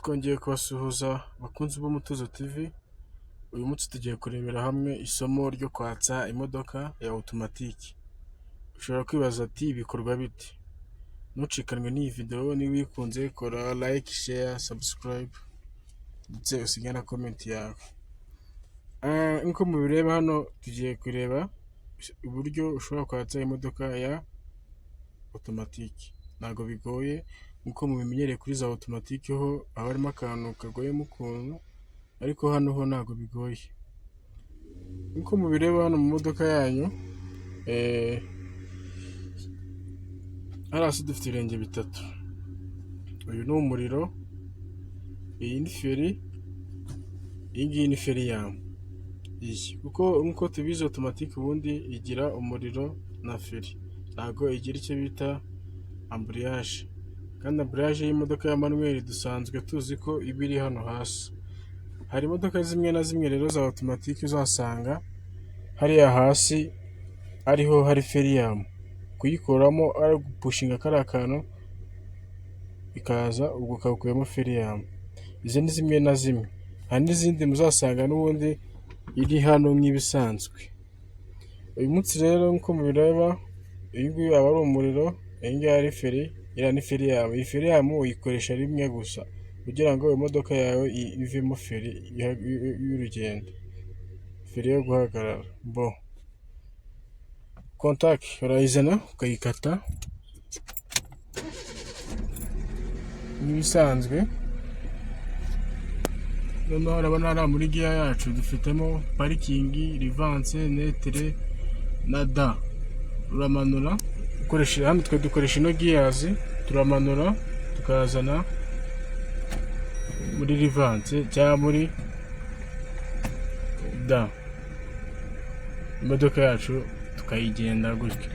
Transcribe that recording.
Twongeye kubasuhuza bakunzi b'Umutuzo TV. Uyu munsi tugiye kurebera hamwe isomo ryo kwatsa imodoka ya automatique. Ushobora kwibaza ati bikorwa bite? Ntucikanwe n'iyi video, niba uyikunze kora like, share, subscribe ndetse usige na comment yawe. Nkuko mubireba hano tugiye kureba uburyo ushobora kwatsa imodoka ya automatique. Ntago bigoye nkuko mubimenyereye kuri za automatique ho aba harimo akantu kagoye mu kuntu, ariko hano ho ntago bigoye. Nkuko mubireba hano mu modoka yanyu, hasi dufite ibirenge bitatu. Uyu ni umuriro, iyi ni feri, iyi ngiyi ni feriyamo. Kuko nkuko tubizi automatique ubundi igira umuriro na feri, ntago igira icyo bita embrayage. Kandi embrayage y'imodoka ya manuel dusanzwe tuzi ko iba iri hano hasi. Hari imodoka zimwe na zimwe rero za automatique uzasanga hariya hasi ariho hari feriyamo, kuyikuramo ari gupushinga kariya kantu ikaza ubwo ukakuyemo feriyamo. Izi ni zimwe na zimwe, hari n'izindi muzasanga n'ubundi iri hano nk'ibisanzwe. Uyu munsi rero nkuko mubireba, uyu nguyu aba ari umuriro, iyi ngiyi ari feri, iriya ni feriyamo. Iyi feriyamo uyikoresha rimwe gusa kugira ngo imodoka yawe ivemo feri y'urugendo, feri yo guhagarara. Contact urayizana ukayikata nk'ibisanzwe. Noneho urabona hariya muri giya yacu dufitemo parikingi, rivanse, netere na da. Uramanura ukoresheje, hano twe dukoresha ino giyazi, turamanura tukazana muri rivanse cyangwa muri da, imodoka yacu tukayigenda gutya.